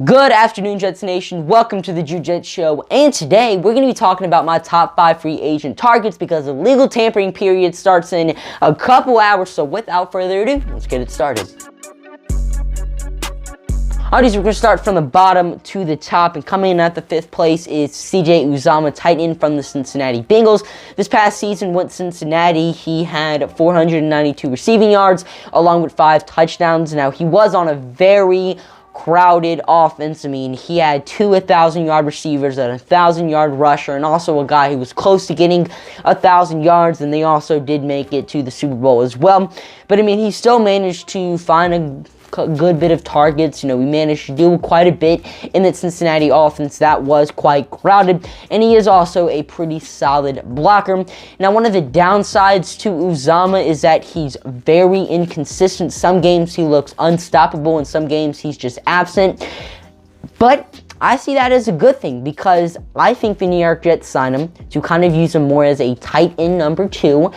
Good afternoon, Jets Nation. Welcome to the Jets Show. And today, we're going to be talking about my top 5 free agent targets because the legal tampering period starts in a couple hours. So without further ado, let's get it started. Alright, so we're going to start from the bottom to the top, and coming in at the 5th place is Uzomah, tight end from the Cincinnati Bengals. This past season with Cincinnati, he had 492 receiving yards along with 5 touchdowns. Now, he was on a very crowded offense. I mean, he had 2 1,000-yard receivers and a 1,000-yard rusher, and also a guy who was close to getting 1,000 yards, and they also did make it to the Super Bowl as well. But I mean, he still managed to find a good bit of targets. We managed to do quite a bit in that Cincinnati offense that was quite crowded, and he is also a pretty solid blocker. Now, one of the downsides to Uzomah is that he's very inconsistent. Some games he looks unstoppable, and some games he's just absent. But I see that as a good thing because I think the New York Jets sign him to kind of use him more as a tight end number 2.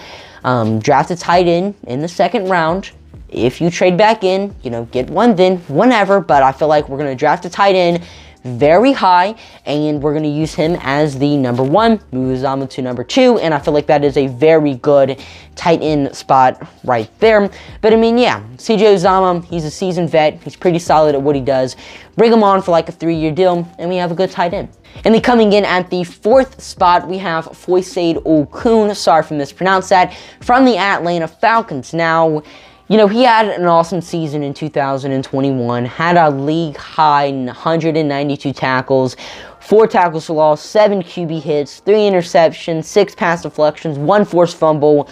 Draft a tight end in the 2nd round. If you trade back in, get one then, whenever, but I feel like we're going to draft a tight end very high, and we're going to use him as the number 1, move Uzomah to number 2, and I feel like that is a very good tight end spot right there. But I mean, yeah, CJ Uzomah, he's a seasoned vet, he's pretty solid at what he does. Bring him on for like a 3-year deal, and we have a good tight end. And then coming in at the 4th spot, we have Okun, sorry if I mispronounced that, from the Atlanta Falcons. Now, he had an awesome season in 2021, had a league-high 192 tackles, 4 tackles for loss, 7 QB hits, 3 interceptions, 6 pass deflections, 1 forced fumble.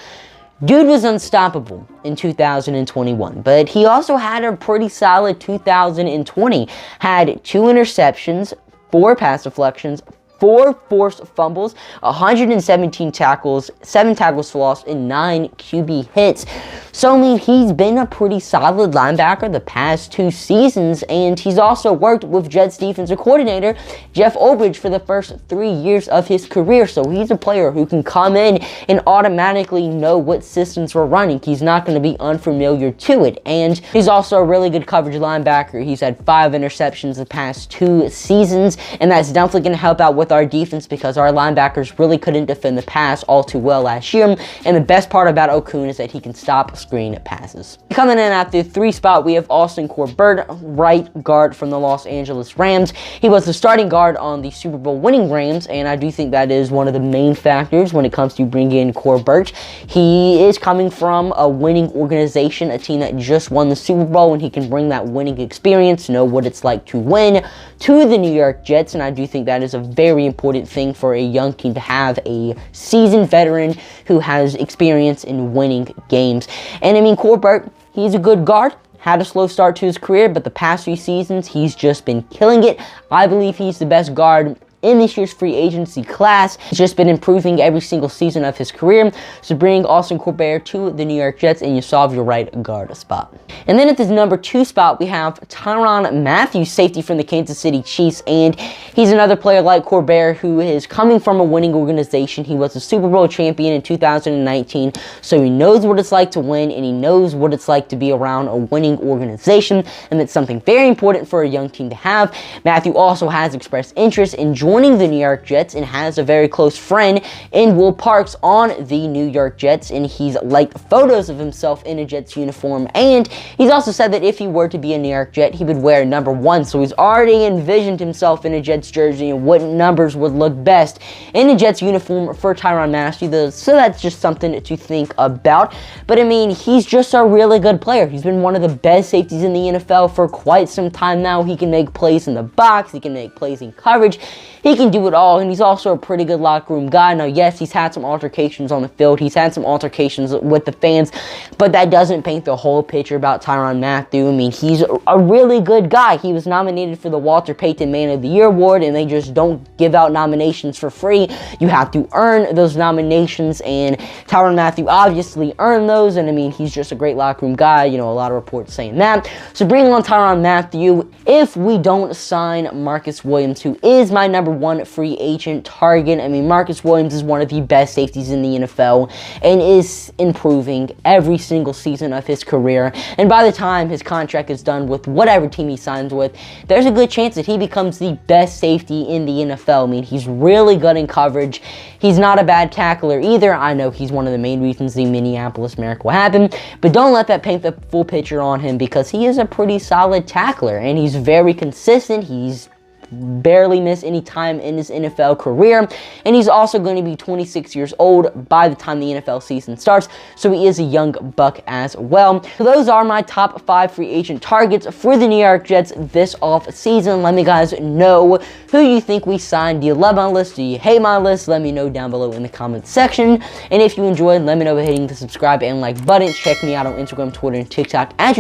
Dude was unstoppable in 2021, but he also had a pretty solid 2020. Had 2 interceptions, 4 pass deflections, 4 forced fumbles, 117 tackles, 7 tackles for loss, and 9 QB hits. So, I mean, he's been a pretty solid linebacker the past 2 seasons, and he's also worked with Jets defensive coordinator Jeff Ulbrich for the first 3 years of his career. So he's a player who can come in and automatically know what systems we're running. He's not going to be unfamiliar to it, and he's also a really good coverage linebacker. He's had 5 interceptions the past 2 seasons, and that's definitely going to help out with our defense because our linebackers really couldn't defend the pass all too well last year. And the best part about Okun is that he can stop screen passes. Coming in at the 3 spot, we have Corbett, right guard from the Los Angeles Rams. He was the starting guard on the Super Bowl winning Rams, and I do think that is one of the main factors when it comes to bringing in Corbett. He is coming from a winning organization, a team that just won the Super Bowl, and he can bring that winning experience, know what it's like to win, to the New York Jets, and I do think that is a very important thing for a young team to have a seasoned veteran who has experience in winning games. And I mean, Corbett, he's a good guard. Had a slow start to his career, but the past few seasons, he's just been killing it. I believe he's the best guard in this year's free agency class. He's just been improving every single season of his career. So bring Corbett to the New York Jets and you solve your right guard spot. And then at this number 2 spot, we have Tyrone Matthews, safety from the Kansas City Chiefs, and he's another player like Corbett who is coming from a winning organization. He was a Super Bowl champion in 2019, so he knows what it's like to win, and he knows what it's like to be around a winning organization, and that's something very important for a young team to have. Matthew also has expressed interest in joining the New York Jets and has a very close friend in Will Parks on the New York Jets, and he's liked photos of himself in a Jets uniform, and he's also said that if he were to be a New York Jet, he would wear number 1, so he's already envisioned himself in a Jets jersey and what numbers would look best in a Jets uniform for Tyrone Matthews, so that's just something to think about. But I mean, he's just a really good player. He's been one of the best safeties in the NFL for quite some time now. He can make plays in the box, he can make plays in coverage, he can do it all, and he's also a pretty good locker room guy. Now, yes, he's had some altercations on the field, he's had some altercations with the fans, but that doesn't paint the whole picture about Tyrone Matthews. I mean, he's a really good guy. He was nominated for the Walter Payton Man of the Year award, and they just don't give out nominations for free. You have to earn those nominations, and Tyrone Matthews obviously earned those, and I mean, he's just a great locker room guy. A lot of reports saying that. So bring on Tyrone Matthews. If we don't sign Marcus Williams, who is my number one free agent target. I mean, Marcus Williams is one of the best safeties in the NFL and is improving every single season of his career. And by the time his contract is done with whatever team he signs with, there's a good chance that he becomes the best safety in the NFL. I mean, he's really good in coverage. He's not a bad tackler either. I know he's one of the main reasons the Minneapolis miracle happened, but don't let that paint the full picture on him, because he is a pretty solid tackler and he's very consistent. He's barely missed any time in his NFL career, and he's also going to be 26 years old by the time the NFL season starts, so he is a young buck as well. So those are my top 5 free agent targets for the New York Jets this off season. Let me guys know who you think we signed. Do you love my list? Do you hate my list? Let me know down below in the comments section, and if you enjoyed, let me know by hitting the subscribe and like buttons. Check me out on Instagram, Twitter, and TikTok at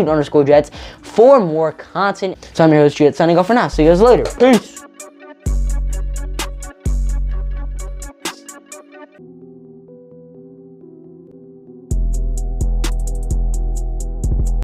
@Jets for more content. So I'm your host, Jets, signing off for now. See you guys later. Peace.